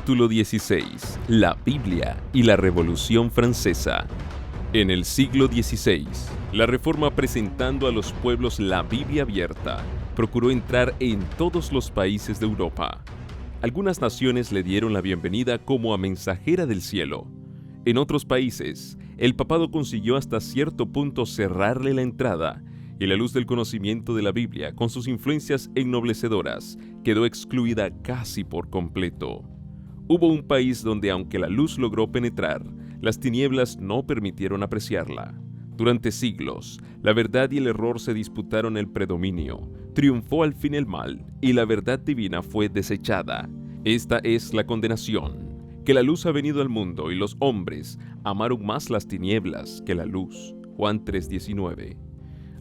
Capítulo 16. La Biblia y la Revolución Francesa. En el siglo XVI, la Reforma, presentando a los pueblos la Biblia abierta, procuró entrar en todos los países de Europa. Algunas naciones le dieron la bienvenida como a mensajera del cielo. En otros países, el papado consiguió hasta cierto punto cerrarle la entrada, y la luz del conocimiento de la Biblia, con sus influencias ennoblecedoras, quedó excluida casi por completo. Hubo un país donde, aunque la luz logró penetrar, las tinieblas no permitieron apreciarla. Durante siglos, la verdad y el error se disputaron el predominio, triunfó al fin el mal, y la verdad divina fue desechada. Esta es la condenación, que la luz ha venido al mundo y los hombres amaron más las tinieblas que la luz. Juan 3:19.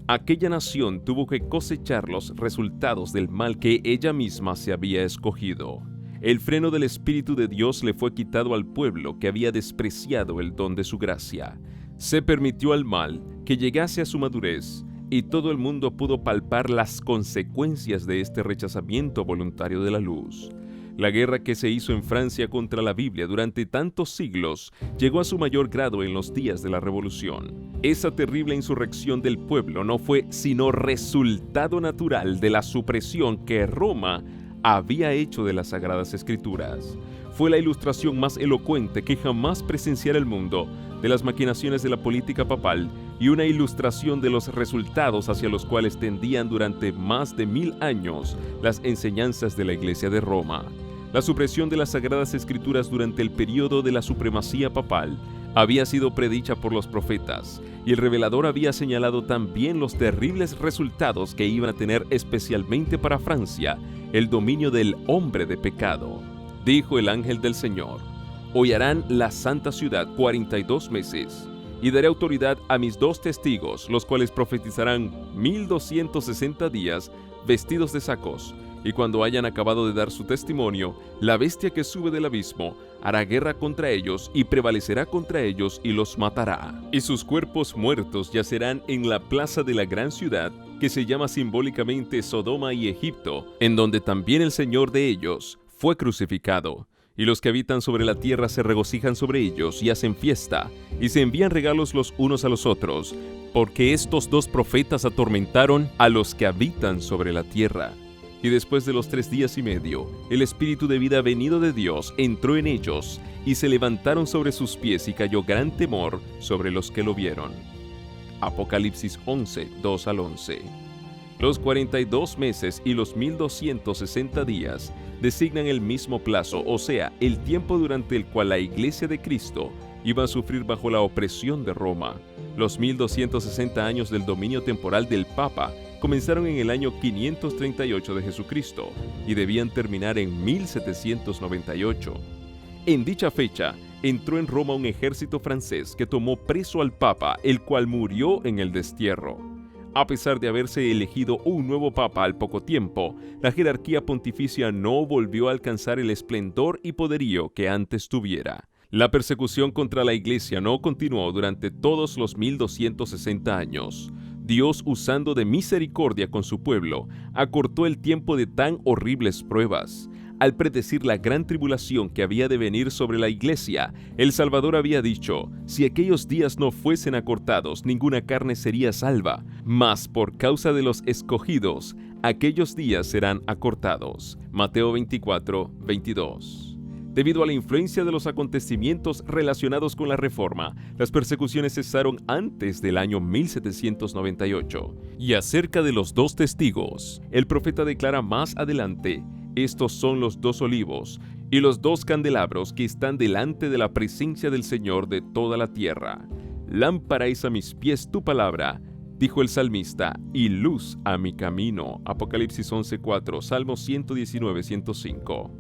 Aquella nación tuvo que cosechar los resultados del mal que ella misma se había escogido. El freno del Espíritu de Dios le fue quitado al pueblo que había despreciado el don de su gracia. Se permitió al mal que llegase a su madurez, y todo el mundo pudo palpar las consecuencias de este rechazamiento voluntario de la luz. La guerra que se hizo en Francia contra la Biblia durante tantos siglos llegó a su mayor grado en los días de la Revolución. Esa terrible insurrección del pueblo no fue sino resultado natural de la supresión que Roma había hecho de las Sagradas Escrituras. Fue la ilustración más elocuente que jamás presenciara el mundo de las maquinaciones de la política papal y una ilustración de los resultados hacia los cuales tendían durante más de 1000 años las enseñanzas de la Iglesia de Roma. La supresión de las Sagradas Escrituras durante el periodo de la supremacía papal había sido predicha por los profetas, y el revelador había señalado también los terribles resultados que iban a tener especialmente para Francia el dominio del hombre de pecado. Dijo el ángel del Señor: hollarán la santa ciudad 42 meses, y daré autoridad a mis 2 testigos, los cuales profetizarán 1260 días vestidos de sacos. Y cuando hayan acabado de dar su testimonio, la bestia que sube del abismo hará guerra contra ellos y prevalecerá contra ellos y los matará. Y sus cuerpos muertos yacerán en la plaza de la gran ciudad, que se llama simbólicamente Sodoma y Egipto, en donde también el Señor de ellos fue crucificado. Y los que habitan sobre la tierra se regocijan sobre ellos y hacen fiesta, y se envían regalos los unos a los otros, porque estos 2 profetas atormentaron a los que habitan sobre la tierra. Y después de los 3 días y medio, el Espíritu de vida venido de Dios entró en ellos, y se levantaron sobre sus pies, y cayó gran temor sobre los que lo vieron. Apocalipsis 11, 2 al 11. Los 42 meses y los 1260 días designan el mismo plazo, o sea, el tiempo durante el cual la Iglesia de Cristo iba a sufrir bajo la opresión de Roma. Los 1260 años del dominio temporal del Papa comenzaron en el año 538 de Jesucristo y debían terminar en 1798. En dicha fecha, entró en Roma un ejército francés que tomó preso al Papa, el cual murió en el destierro. A pesar de haberse elegido un nuevo papa al poco tiempo, la jerarquía pontificia no volvió a alcanzar el esplendor y poderío que antes tuviera. La persecución contra la Iglesia no continuó durante todos los 1260 años. Dios, usando de misericordia con su pueblo, acortó el tiempo de tan horribles pruebas. Al predecir la gran tribulación que había de venir sobre la Iglesia, el Salvador había dicho: si aquellos días no fuesen acortados, ninguna carne sería salva, mas por causa de los escogidos, aquellos días serán acortados. Mateo 24, 22. Debido a la influencia de los acontecimientos relacionados con la Reforma, las persecuciones cesaron antes del año 1798. Y acerca de los 2 testigos, el profeta declara más adelante: estos son los 2 olivos y los 2 candelabros que están delante de la presencia del Señor de toda la tierra. Lámpara es a mis pies tu palabra, dijo el salmista, y luz a mi camino. Apocalipsis 11:4, Salmo 119, 105.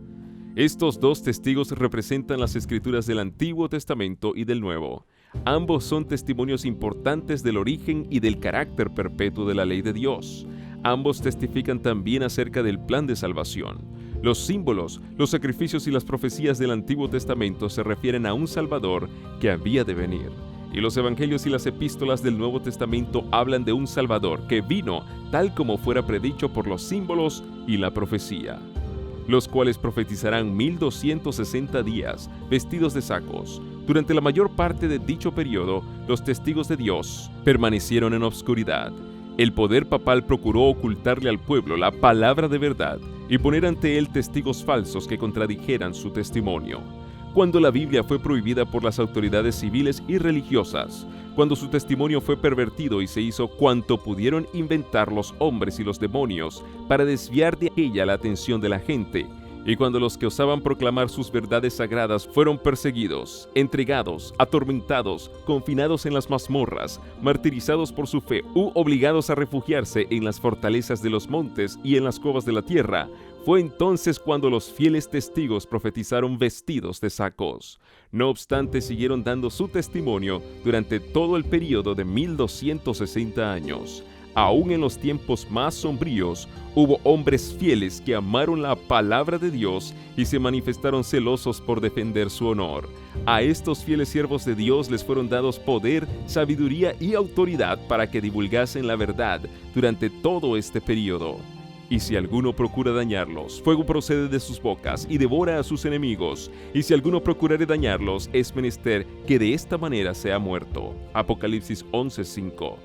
Estos 2 testigos representan las escrituras del Antiguo Testamento y del Nuevo. Ambos son testimonios importantes del origen y del carácter perpetuo de la ley de Dios. Ambos testifican también acerca del plan de salvación. Los símbolos, los sacrificios y las profecías del Antiguo Testamento se refieren a un Salvador que había de venir. Y los evangelios y las epístolas del Nuevo Testamento hablan de un Salvador que vino tal como fuera predicho por los símbolos y la profecía. los cuales profetizarán 1260 días, vestidos de sacos. Durante la mayor parte de dicho periodo, los testigos de Dios permanecieron en obscuridad. El poder papal procuró ocultarle al pueblo la palabra de verdad y poner ante él testigos falsos que contradijeran su testimonio. Cuando la Biblia fue prohibida por las autoridades civiles y religiosas, cuando su testimonio fue pervertido y se hizo cuanto pudieron inventar los hombres y los demonios para desviar de ella la atención de la gente, y cuando los que osaban proclamar sus verdades sagradas fueron perseguidos, entregados, atormentados, confinados en las mazmorras, martirizados por su fe u obligados a refugiarse en las fortalezas de los montes y en las cuevas de la tierra, fue entonces cuando los fieles testigos profetizaron vestidos de sacos. No obstante, siguieron dando su testimonio durante todo el período de 1260 años. Aún en los tiempos más sombríos, hubo hombres fieles que amaron la palabra de Dios y se manifestaron celosos por defender su honor. A estos fieles siervos de Dios les fueron dados poder, sabiduría y autoridad para que divulgasen la verdad durante todo este período. Y si alguno procura dañarlos, fuego procede de sus bocas y devora a sus enemigos. Y si alguno procurare dañarlos, es menester que de esta manera sea muerto. Apocalipsis 11:5.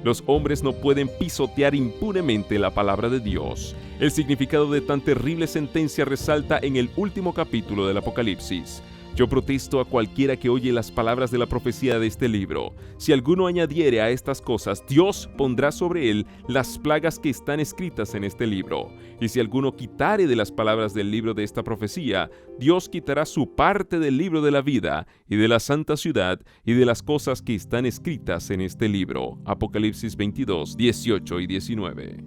Los hombres no pueden pisotear impunemente la palabra de Dios. El significado de tan terrible sentencia resalta en el último capítulo del Apocalipsis. Yo protesto a cualquiera que oye las palabras de la profecía de este libro. Si alguno añadiere a estas cosas, Dios pondrá sobre él las plagas que están escritas en este libro. Y si alguno quitare de las palabras del libro de esta profecía, Dios quitará su parte del libro de la vida y de la santa ciudad y de las cosas que están escritas en este libro. Apocalipsis 22, 18 y 19.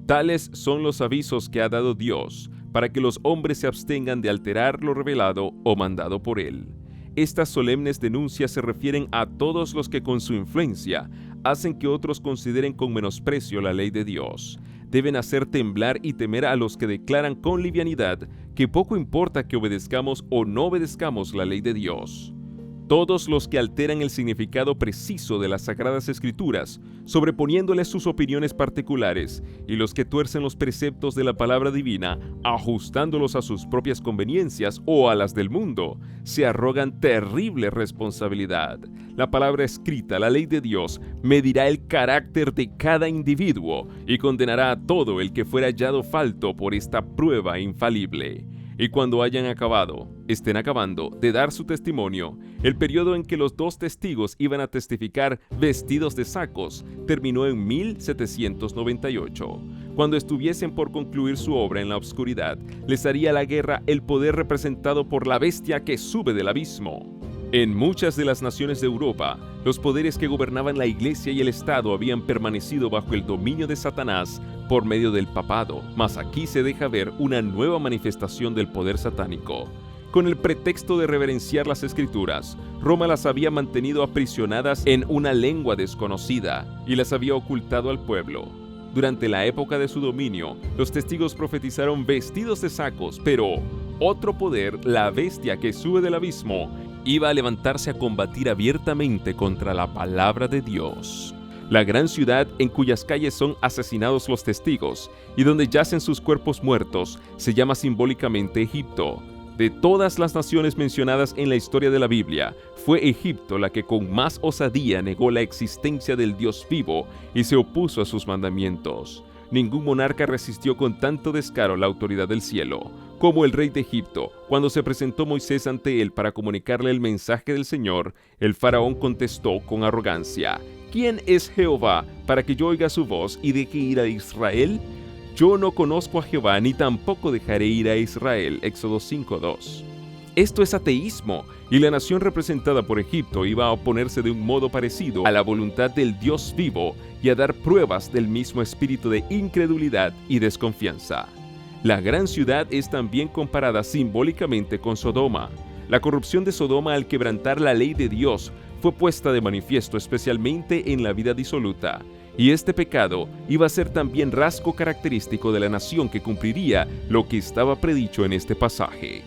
Tales son los avisos que ha dado Dios, para que los hombres se abstengan de alterar lo revelado o mandado por Él. Estas solemnes denuncias se refieren a todos los que con su influencia hacen que otros consideren con menosprecio la ley de Dios. Deben hacer temblar y temer a los que declaran con livianidad que poco importa que obedezcamos o no obedezcamos la ley de Dios. Todos los que alteran el significado preciso de las Sagradas Escrituras, sobreponiéndoles sus opiniones particulares, y los que tuercen los preceptos de la palabra divina, ajustándolos a sus propias conveniencias o a las del mundo, se arrogan terrible responsabilidad. La palabra escrita, la ley de Dios, medirá el carácter de cada individuo y condenará a todo el que fuera hallado falto por esta prueba infalible. Y cuando estén acabando de dar su testimonio, el periodo en que los dos testigos iban a testificar vestidos de sacos terminó en 1798. Cuando estuviesen por concluir su obra en la oscuridad, les haría la guerra el poder representado por la bestia que sube del abismo. En muchas de las naciones de Europa, los poderes que gobernaban la Iglesia y el Estado habían permanecido bajo el dominio de Satanás por medio del papado, mas aquí se deja ver una nueva manifestación del poder satánico. Con el pretexto de reverenciar las Escrituras, Roma las había mantenido aprisionadas en una lengua desconocida y las había ocultado al pueblo. Durante la época de su dominio, los testigos profetizaron vestidos de sacos, pero otro poder, la bestia que sube del abismo, iba a levantarse a combatir abiertamente contra la palabra de Dios. La gran ciudad en cuyas calles son asesinados los testigos y donde yacen sus cuerpos muertos se llama simbólicamente Egipto. De todas las naciones mencionadas en la historia de la Biblia, fue Egipto la que con más osadía negó la existencia del Dios vivo y se opuso a sus mandamientos. Ningún monarca resistió con tanto descaro la autoridad del cielo como el rey de Egipto. Cuando se presentó Moisés ante él para comunicarle el mensaje del Señor, el faraón contestó con arrogancia: ¿Quién es Jehová para que yo oiga su voz y deje ir a Israel? Yo no conozco a Jehová, ni tampoco dejaré ir a Israel. Éxodo 5:2. Esto es ateísmo, y la nación representada por Egipto iba a oponerse de un modo parecido a la voluntad del Dios vivo y a dar pruebas del mismo espíritu de incredulidad y desconfianza. La gran ciudad es también comparada simbólicamente con Sodoma. La corrupción de Sodoma al quebrantar la ley de Dios fue puesta de manifiesto especialmente en la vida disoluta, y este pecado iba a ser también rasgo característico de la nación que cumpliría lo que estaba predicho en este pasaje.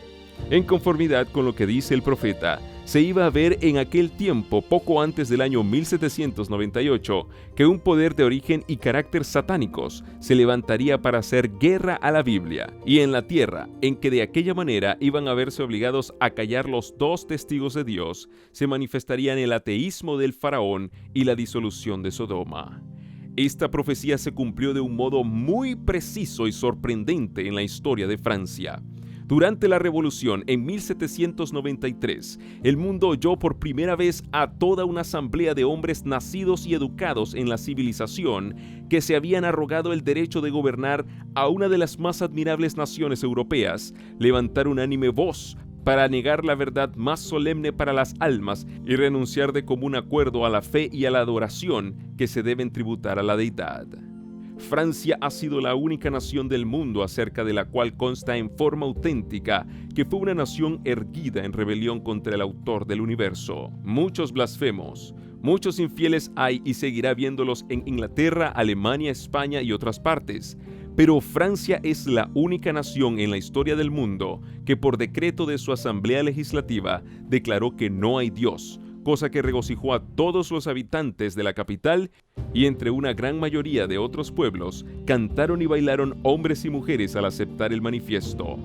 En conformidad con lo que dice el profeta, Se iba a ver en aquel tiempo, poco antes del año 1798, que un poder de origen y carácter satánicos se levantaría para hacer guerra a la Biblia y en la tierra, en que de aquella manera iban a verse obligados a callar los dos testigos de Dios, se manifestarían el ateísmo del faraón y la disolución de Sodoma. Esta profecía se cumplió de un modo muy preciso y sorprendente en la historia de Francia. Durante la Revolución, en 1793, el mundo oyó por primera vez a toda una asamblea de hombres nacidos y educados en la civilización que se habían arrogado el derecho de gobernar a una de las más admirables naciones europeas, levantar unánime voz para negar la verdad más solemne para las almas y renunciar de común acuerdo a la fe y a la adoración que se deben tributar a la deidad. Francia ha sido la única nación del mundo acerca de la cual consta en forma auténtica que fue una nación erguida en rebelión contra el autor del universo. Muchos blasfemos, muchos infieles hay y seguirá viéndolos en Inglaterra, Alemania, España y otras partes. Pero Francia es la única nación en la historia del mundo que por decreto de su Asamblea Legislativa declaró que no hay Dios, cosa que regocijó a todos los habitantes de la capital y entre una gran mayoría de otros pueblos cantaron y bailaron hombres y mujeres al aceptar el manifiesto.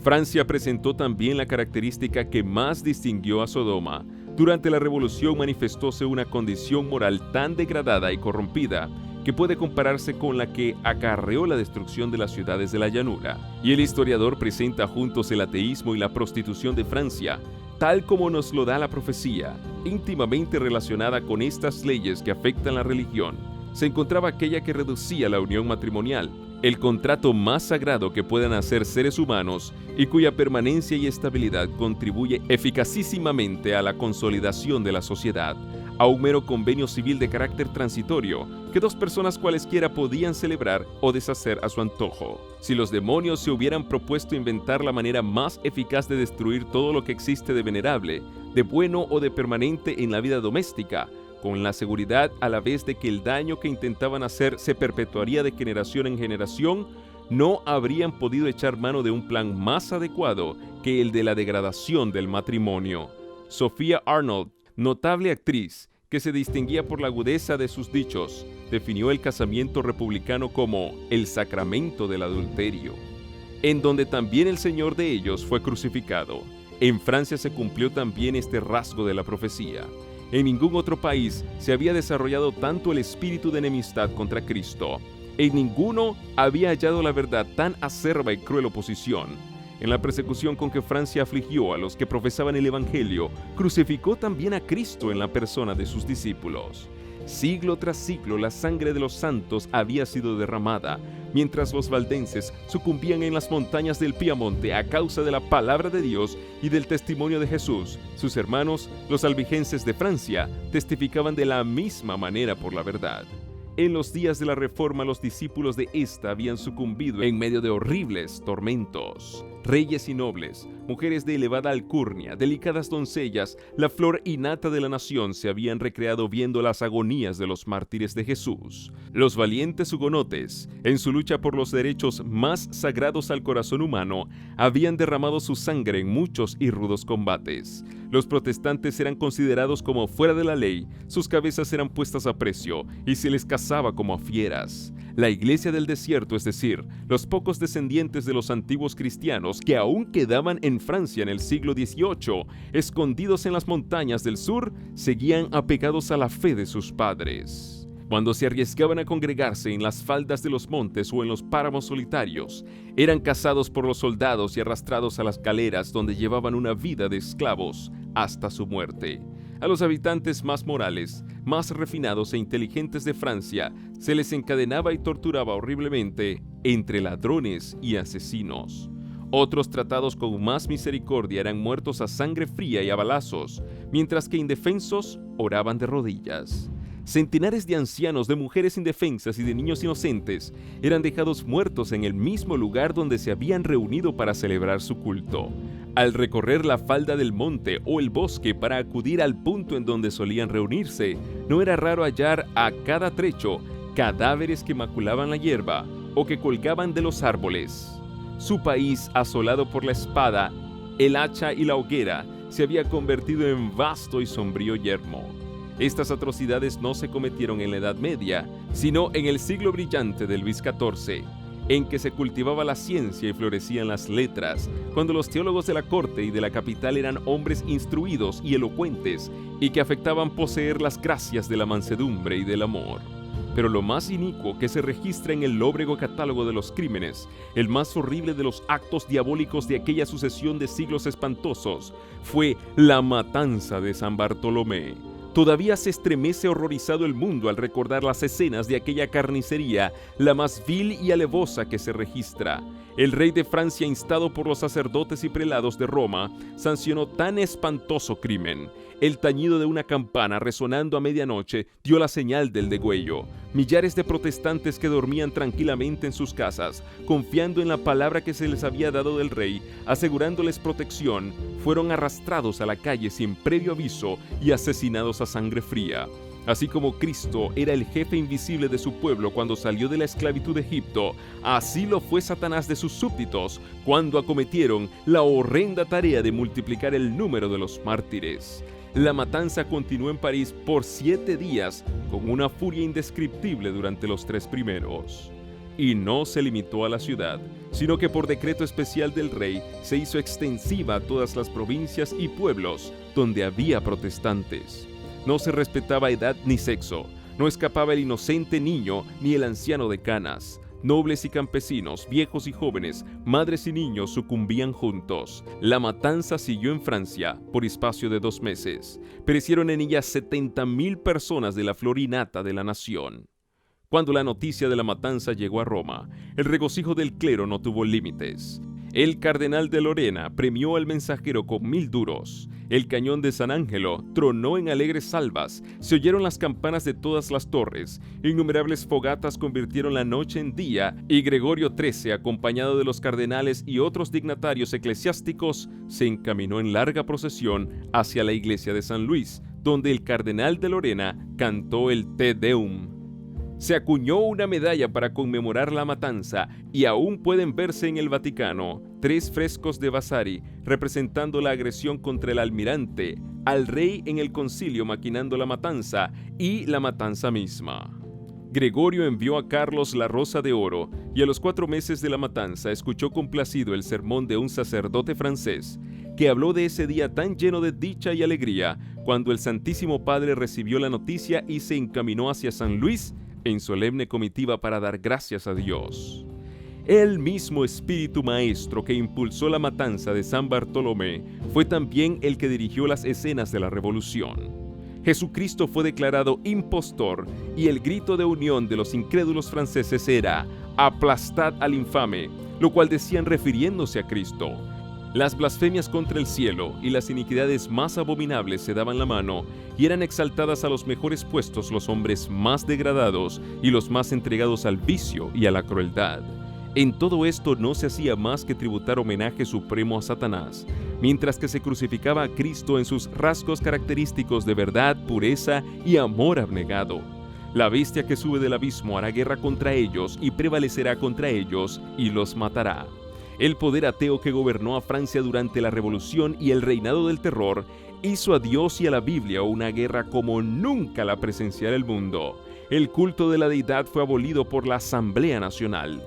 Francia presentó también la característica que más distinguió a Sodoma. Durante la Revolución manifestóse una condición moral tan degradada y corrompida que puede compararse con la que acarreó la destrucción de las ciudades de la llanura. Y el historiador presenta juntos el ateísmo y la prostitución de Francia, tal como nos lo da la profecía. Íntimamente relacionada con estas leyes que afectan la religión, se encontraba aquella que reducía la unión matrimonial, el contrato más sagrado que puedan hacer seres humanos y cuya permanencia y estabilidad contribuye eficacísimamente a la consolidación de la sociedad, a un mero convenio civil de carácter transitorio que dos personas cualesquiera podían celebrar o deshacer a su antojo. Si los demonios se hubieran propuesto inventar la manera más eficaz de destruir todo lo que existe de venerable, de bueno o de permanente en la vida doméstica, con la seguridad a la vez de que el daño que intentaban hacer se perpetuaría de generación en generación, no habrían podido echar mano de un plan más adecuado que el de la degradación del matrimonio. Sophia Arnold, notable actriz que se distinguía por la agudeza de sus dichos, definió el casamiento republicano como el sacramento del adulterio, en donde también el Señor de ellos fue crucificado. En Francia se cumplió también este rasgo de la profecía. En ningún otro país se había desarrollado tanto el espíritu de enemistad contra Cristo. En ninguno había hallado la verdad tan acerba y cruel oposición. En la persecución con que Francia afligió a los que profesaban el Evangelio, crucificó también a Cristo en la persona de sus discípulos. Siglo tras siglo la sangre de los santos había sido derramada, mientras los valdenses sucumbían en las montañas del Piamonte a causa de la palabra de Dios y del testimonio de Jesús. Sus hermanos, los albigenses de Francia, testificaban de la misma manera por la verdad. En los días de la Reforma, los discípulos de esta habían sucumbido en medio de horribles tormentos. Reyes y nobles, mujeres de elevada alcurnia, delicadas doncellas, la flor y nata de la nación se habían recreado viendo las agonías de los mártires de Jesús. Los valientes hugonotes, en su lucha por los derechos más sagrados al corazón humano, habían derramado su sangre en muchos y rudos combates. Los protestantes eran considerados como fuera de la ley, sus cabezas eran puestas a precio y se les cazaba como a fieras. La iglesia del desierto, es decir, los pocos descendientes de los antiguos cristianos que aún quedaban en Francia en el siglo XVIII, escondidos en las montañas del sur, seguían apegados a la fe de sus padres. Cuando se arriesgaban a congregarse en las faldas de los montes o en los páramos solitarios, eran cazados por los soldados y arrastrados a las galeras donde llevaban una vida de esclavos hasta su muerte. A los habitantes más morales, más refinados e inteligentes de Francia, se les encadenaba y torturaba horriblemente entre ladrones y asesinos. Otros, tratados con más misericordia, eran muertos a sangre fría y a balazos, mientras que indefensos oraban de rodillas. Centenares de ancianos, de mujeres indefensas y de niños inocentes eran dejados muertos en el mismo lugar donde se habían reunido para celebrar su culto. Al recorrer la falda del monte o el bosque para acudir al punto en donde solían reunirse, no era raro hallar a cada trecho cadáveres que maculaban la hierba o que colgaban de los árboles. Su país, asolado por la espada, el hacha y la hoguera, se había convertido en vasto y sombrío yermo. Estas atrocidades no se cometieron en la Edad Media, sino en el siglo brillante de Luis XIV, en que se cultivaba la ciencia y florecían las letras, cuando los teólogos de la corte y de la capital eran hombres instruidos y elocuentes, y que afectaban poseer las gracias de la mansedumbre y del amor. Pero lo más inicuo que se registra en el lóbrego catálogo de los crímenes, el más horrible de los actos diabólicos de aquella sucesión de siglos espantosos, fue la matanza de San Bartolomé. Todavía se estremece horrorizado el mundo al recordar las escenas de aquella carnicería, la más vil y alevosa que se registra. El rey de Francia, instado por los sacerdotes y prelados de Roma, sancionó tan espantoso crimen. El tañido de una campana resonando a medianoche dio la señal del degüello. Millares de protestantes que dormían tranquilamente en sus casas, confiando en la palabra que se les había dado del rey, asegurándoles protección, fueron arrastrados a la calle sin previo aviso y asesinados a sangre fría. Así como Cristo era el jefe invisible de su pueblo cuando salió de la esclavitud de Egipto, así lo fue Satanás de sus súbditos cuando acometieron la horrenda tarea de multiplicar el número de los mártires. La matanza continuó en París por 7 días, con una furia indescriptible durante los 3 primeros. Y no se limitó a la ciudad, sino que por decreto especial del rey se hizo extensiva a todas las provincias y pueblos donde había protestantes. No se respetaba edad ni sexo, no escapaba el inocente niño ni el anciano de canas. Nobles y campesinos, viejos y jóvenes, madres y niños sucumbían juntos. La matanza siguió en Francia por espacio de 2 meses. Perecieron en ella 70.000 personas de la flor y nata de la nación. Cuando la noticia de la matanza llegó a Roma, el regocijo del clero no tuvo límites. El cardenal de Lorena premió al mensajero con 1000 duros. El cañón de San Angelo tronó en alegres salvas. Se oyeron las campanas de todas las torres. Innumerables fogatas convirtieron la noche en día y Gregorio XIII, acompañado de los cardenales y otros dignatarios eclesiásticos, se encaminó en larga procesión hacia la iglesia de San Luis, donde el cardenal de Lorena cantó el Te Deum. Se acuñó una medalla para conmemorar la matanza y aún pueden verse en el Vaticano 3 frescos de Vasari representando la agresión contra el almirante, al rey en el concilio maquinando la matanza y la matanza misma. Gregorio envió a Carlos la Rosa de Oro y a los 4 meses de la matanza escuchó complacido el sermón de un sacerdote francés que habló de ese día tan lleno de dicha y alegría cuando el Santísimo Padre recibió la noticia y se encaminó hacia San Luis en solemne comitiva para dar gracias a Dios. El mismo espíritu maestro que impulsó la matanza de San Bartolomé fue también el que dirigió las escenas de la Revolución. Jesucristo fue declarado impostor y el grito de unión de los incrédulos franceses era «Aplastad al infame», lo cual decían refiriéndose a Cristo. Las blasfemias contra el cielo y las iniquidades más abominables se daban la mano y eran exaltadas a los mejores puestos los hombres más degradados y los más entregados al vicio y a la crueldad. En todo esto no se hacía más que tributar homenaje supremo a Satanás, mientras que se crucificaba a Cristo en sus rasgos característicos de verdad, pureza y amor abnegado. La bestia que sube del abismo hará guerra contra ellos y prevalecerá contra ellos y los matará. El poder ateo que gobernó a Francia durante la Revolución y el reinado del terror hizo a Dios y a la Biblia una guerra como nunca la presenciara el mundo. El culto de la deidad fue abolido por la Asamblea Nacional.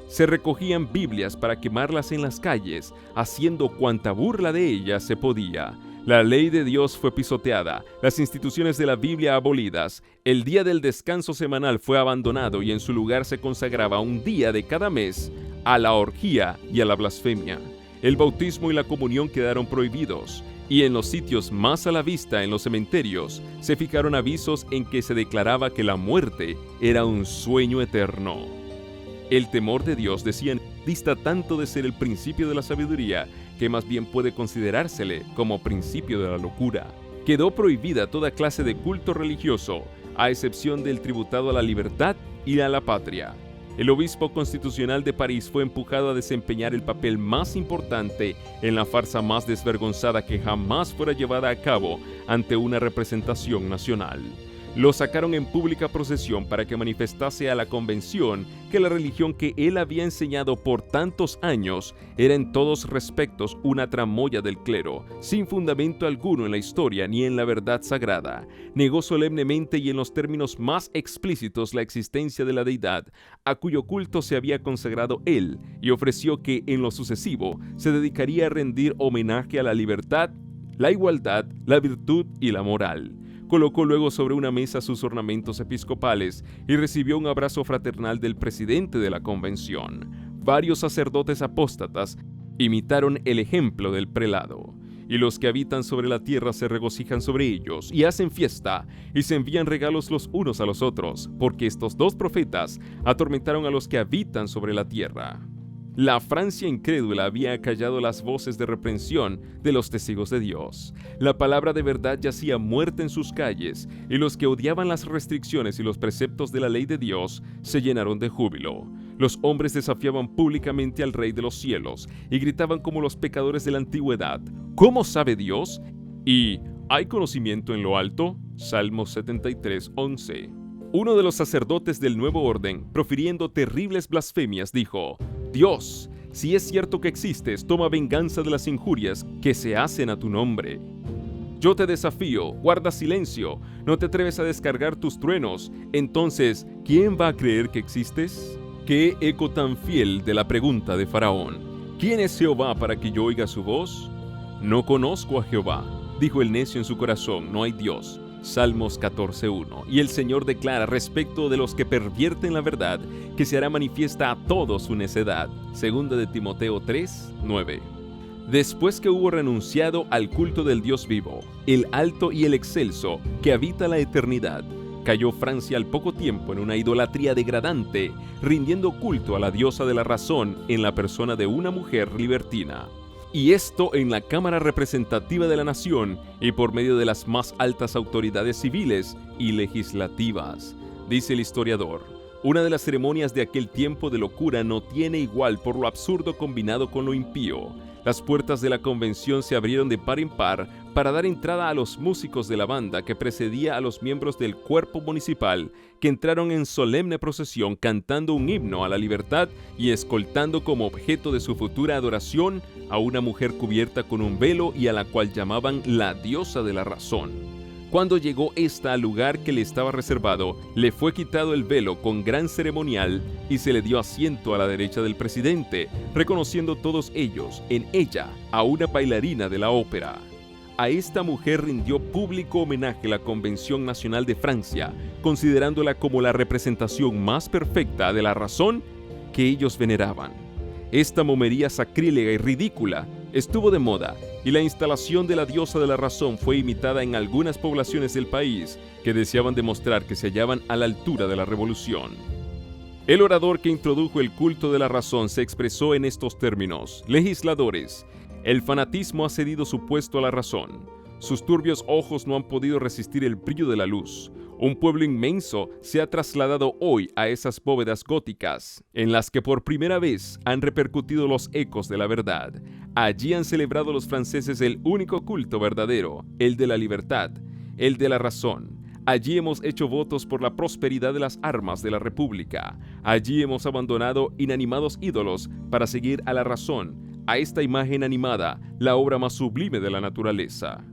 Se recogían Biblias para quemarlas en las calles, haciendo cuanta burla de ellas se podía. La ley de Dios fue pisoteada, las instituciones de la Biblia abolidas, el día del descanso semanal fue abandonado y en su lugar se consagraba un día de cada mes a la orgía y a la blasfemia. El bautismo y la comunión quedaron prohibidos, y en los sitios más a la vista, en los cementerios, se fijaron avisos en que se declaraba que la muerte era un sueño eterno. El temor de Dios, decían, dista tanto de ser el principio de la sabiduría, que más bien puede considerársele como principio de la locura. Quedó prohibida toda clase de culto religioso, a excepción del tributado a la libertad y a la patria. El obispo constitucional de París fue empujado a desempeñar el papel más importante en la farsa más desvergonzada que jamás fuera llevada a cabo ante una representación nacional. Lo sacaron en pública procesión para que manifestase a la convención que la religión que él había enseñado por tantos años era en todos respectos una tramoya del clero, sin fundamento alguno en la historia ni en la verdad sagrada. Negó solemnemente y en los términos más explícitos la existencia de la deidad, a cuyo culto se había consagrado él, y ofreció que en lo sucesivo se dedicaría a rendir homenaje a la libertad, la igualdad, la virtud y la moral. Colocó luego sobre una mesa sus ornamentos episcopales y recibió un abrazo fraternal del presidente de la convención. Varios sacerdotes apóstatas imitaron el ejemplo del prelado, y los que habitan sobre la tierra se regocijan sobre ellos y hacen fiesta y se envían regalos los unos a los otros, porque estos dos profetas atormentaron a los que habitan sobre la tierra. La Francia incrédula había acallado las voces de reprensión de los testigos de Dios. La palabra de verdad yacía muerta en sus calles, y los que odiaban las restricciones y los preceptos de la ley de Dios se llenaron de júbilo. Los hombres desafiaban públicamente al Rey de los cielos y gritaban como los pecadores de la antigüedad: ¿Cómo sabe Dios? Y ¿hay conocimiento en lo alto? Salmo 73:11. Uno de los sacerdotes del nuevo orden, profiriendo terribles blasfemias, dijo: Dios, si es cierto que existes, toma venganza de las injurias que se hacen a tu nombre. Yo te desafío, guarda silencio, no te atreves a descargar tus truenos. Entonces, ¿quién va a creer que existes? Qué eco tan fiel de la pregunta de Faraón: ¿quién es Jehová para que yo oiga su voz? No conozco a Jehová, dijo el necio en su corazón, no hay Dios. Salmos 14:1. Y el Señor declara respecto de los que pervierten la verdad que se hará manifiesta a todos su necedad. Segunda de Timoteo 3:9. Después que hubo renunciado al culto del Dios vivo, el alto y el excelso, que habita la eternidad, cayó Francia al poco tiempo en una idolatría degradante, rindiendo culto a la diosa de la razón en la persona de una mujer libertina. Y esto en la Cámara Representativa de la Nación y por medio de las más altas autoridades civiles y legislativas. Dice el historiador: una de las ceremonias de aquel tiempo de locura no tiene igual por lo absurdo combinado con lo impío. Las puertas de la convención se abrieron de par en par para dar entrada a los músicos de la banda que precedía a los miembros del cuerpo municipal, que entraron en solemne procesión cantando un himno a la libertad y escoltando como objeto de su futura adoración a una mujer cubierta con un velo y a la cual llamaban la diosa de la razón. Cuando llegó ésta al lugar que le estaba reservado, le fue quitado el velo con gran ceremonial y se le dio asiento a la derecha del presidente, reconociendo todos ellos en ella a una bailarina de la ópera. A esta mujer rindió público homenaje la Convención Nacional de Francia, considerándola como la representación más perfecta de la razón que ellos veneraban. Esta momería sacrílega y ridícula estuvo de moda, y la instalación de la diosa de la razón fue imitada en algunas poblaciones del país que deseaban demostrar que se hallaban a la altura de la revolución. El orador que introdujo el culto de la razón se expresó en estos términos: legisladores, el fanatismo ha cedido su puesto a la razón. Sus turbios ojos no han podido resistir el brillo de la luz. Un pueblo inmenso se ha trasladado hoy a esas bóvedas góticas, en las que por primera vez han repercutido los ecos de la verdad. Allí han celebrado los franceses el único culto verdadero, el de la libertad, el de la razón. Allí hemos hecho votos por la prosperidad de las armas de la República. Allí hemos abandonado inanimados ídolos para seguir a la razón, a esta imagen animada, la obra más sublime de la naturaleza.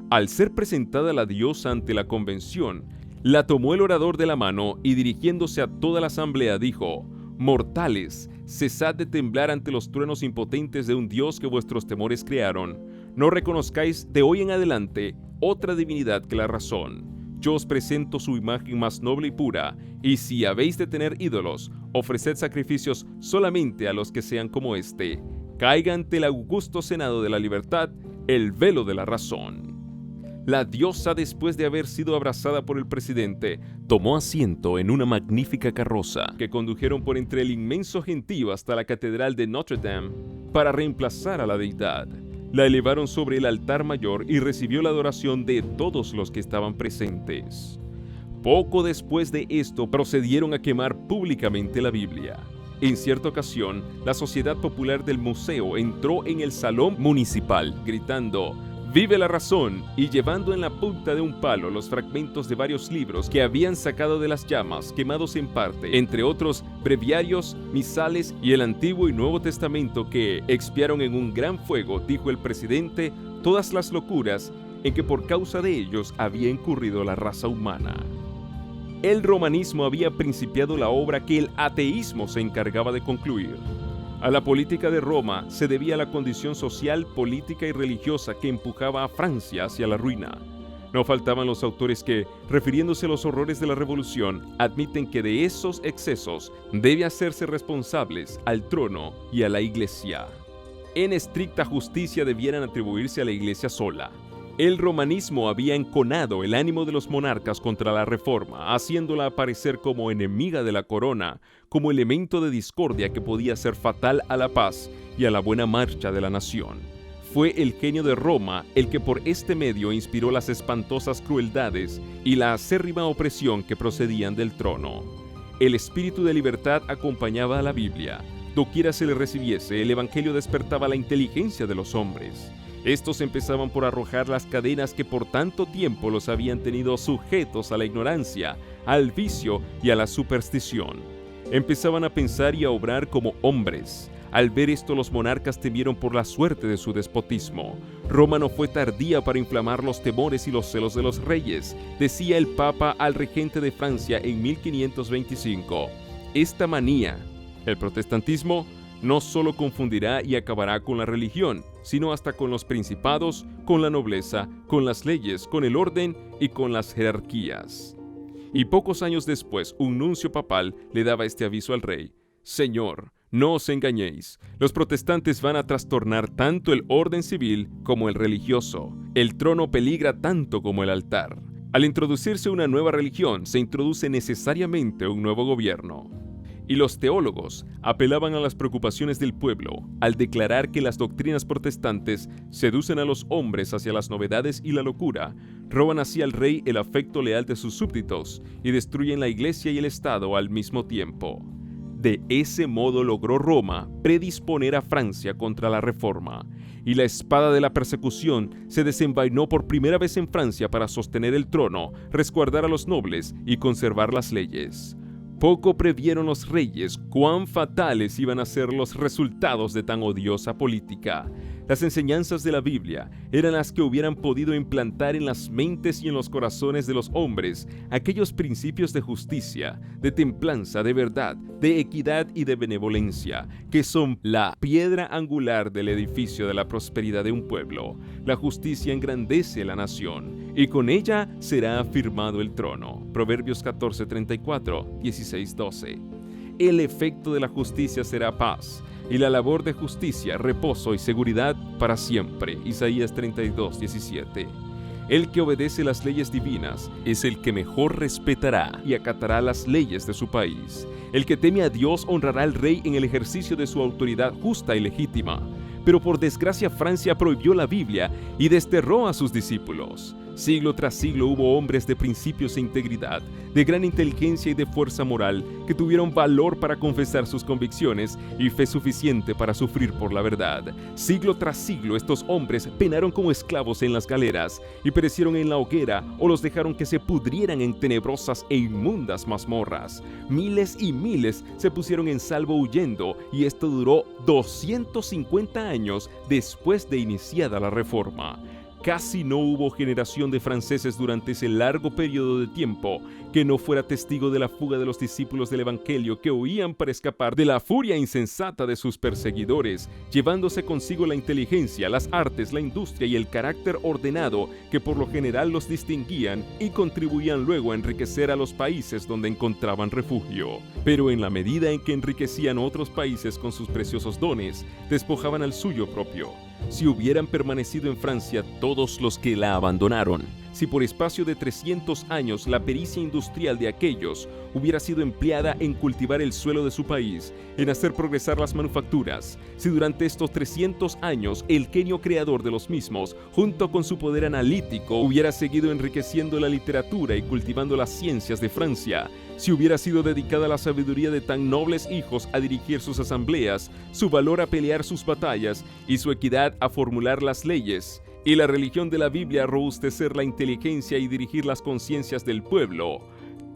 Al ser presentada la diosa ante la convención, la tomó el orador de la mano y dirigiéndose a toda la asamblea dijo: mortales, cesad de temblar ante los truenos impotentes de un Dios que vuestros temores crearon. No reconozcáis de hoy en adelante otra divinidad que la razón. Yo os presento su imagen más noble y pura, y si habéis de tener ídolos, ofreced sacrificios solamente a los que sean como este. Caiga ante el augusto senado de la libertad el velo de la razón. La diosa, después de haber sido abrazada por el presidente, tomó asiento en una magnífica carroza que condujeron por entre el inmenso gentío hasta la catedral de Notre Dame para reemplazar a la deidad. La elevaron sobre el altar mayor y recibió la adoración de todos los que estaban presentes. Poco después de esto procedieron a quemar públicamente la Biblia. En cierta ocasión, la Sociedad Popular del Museo entró en el salón municipal gritando: Vive la razón, y llevando en la punta de un palo los fragmentos de varios libros que habían sacado de las llamas, quemados en parte, entre otros breviarios, misales y el Antiguo y Nuevo Testamento que expiaron en un gran fuego, dijo el presidente, todas las locuras en que por causa de ellos había incurrido la raza humana. El romanismo había principiado la obra que el ateísmo se encargaba de concluir. A la política de Roma se debía la condición social, política y religiosa que empujaba a Francia hacia la ruina. No faltaban los autores que, refiriéndose a los horrores de la revolución, admiten que de esos excesos debe hacerse responsables al trono y a la iglesia. En estricta justicia debieran atribuirse a la iglesia sola. El romanismo había enconado el ánimo de los monarcas contra la reforma, haciéndola aparecer como enemiga de la corona, como elemento de discordia que podía ser fatal a la paz y a la buena marcha de la nación. Fue el genio de Roma el que por este medio inspiró las espantosas crueldades y la acérrima opresión que procedían del trono. El espíritu de libertad acompañaba a la Biblia. Doquiera se le recibiese, el Evangelio despertaba la inteligencia de los hombres. Estos empezaban por arrojar las cadenas que por tanto tiempo los habían tenido sujetos a la ignorancia, al vicio y a la superstición. Empezaban a pensar y a obrar como hombres. Al ver esto, los monarcas temieron por la suerte de su despotismo. Roma no fue tardía para inflamar los temores y los celos de los reyes, decía el Papa al regente de Francia en 1525. Esta manía, el protestantismo, no solo confundirá y acabará con la religión, sino hasta con los principados, con la nobleza, con las leyes, con el orden y con las jerarquías. Y pocos años después, un nuncio papal le daba este aviso al rey: Señor, no os engañéis, los protestantes van a trastornar tanto el orden civil como el religioso. El trono peligra tanto como el altar. Al introducirse una nueva religión, se introduce necesariamente un nuevo gobierno. Y los teólogos apelaban a las preocupaciones del pueblo al declarar que las doctrinas protestantes seducen a los hombres hacia las novedades y la locura, roban así al rey el afecto leal de sus súbditos y destruyen la iglesia y el Estado al mismo tiempo. De ese modo logró Roma predisponer a Francia contra la reforma, y la espada de la persecución se desenvainó por primera vez en Francia para sostener el trono, resguardar a los nobles y conservar las leyes. Poco previeron los reyes cuán fatales iban a ser los resultados de tan odiosa política. Las enseñanzas de la Biblia eran las que hubieran podido implantar en las mentes y en los corazones de los hombres aquellos principios de justicia, de templanza, de verdad, de equidad y de benevolencia, que son la piedra angular del edificio de la prosperidad de un pueblo. La justicia engrandece la nación, y con ella será afirmado el trono. Proverbios 14:34, 16:12. El efecto de la justicia será paz, y la labor de justicia, reposo y seguridad para siempre. Isaías 32:17. El que obedece las leyes divinas es el que mejor respetará y acatará las leyes de su país. El que teme a Dios honrará al rey en el ejercicio de su autoridad justa y legítima. Pero por desgracia Francia prohibió la Biblia y desterró a sus discípulos. Siglo tras siglo hubo hombres de principios e integridad, de gran inteligencia y de fuerza moral, que tuvieron valor para confesar sus convicciones y fe suficiente para sufrir por la verdad. Siglo tras siglo estos hombres penaron como esclavos en las galeras y perecieron en la hoguera o los dejaron que se pudrieran en tenebrosas e inmundas mazmorras. Miles y miles se pusieron en salvo huyendo, y esto duró 250 años después de iniciada la Reforma. Casi no hubo generación de franceses durante ese largo periodo de tiempo que no fuera testigo de la fuga de los discípulos del Evangelio, que huían para escapar de la furia insensata de sus perseguidores, llevándose consigo la inteligencia, las artes, la industria y el carácter ordenado que por lo general los distinguían y contribuían luego a enriquecer a los países donde encontraban refugio. Pero en la medida en que enriquecían otros países con sus preciosos dones, despojaban al suyo propio. Si hubieran permanecido en Francia todos los que la abandonaron, si por espacio de 300 años la pericia industrial de aquellos hubiera sido empleada en cultivar el suelo de su país, en hacer progresar las manufacturas, si durante estos 300 años el genio creador de los mismos, junto con su poder analítico, hubiera seguido enriqueciendo la literatura y cultivando las ciencias de Francia, si hubiera sido dedicada la sabiduría de tan nobles hijos a dirigir sus asambleas, su valor a pelear sus batallas y su equidad a formular las leyes, y la religión de la Biblia robustecer la inteligencia y dirigir las conciencias del pueblo,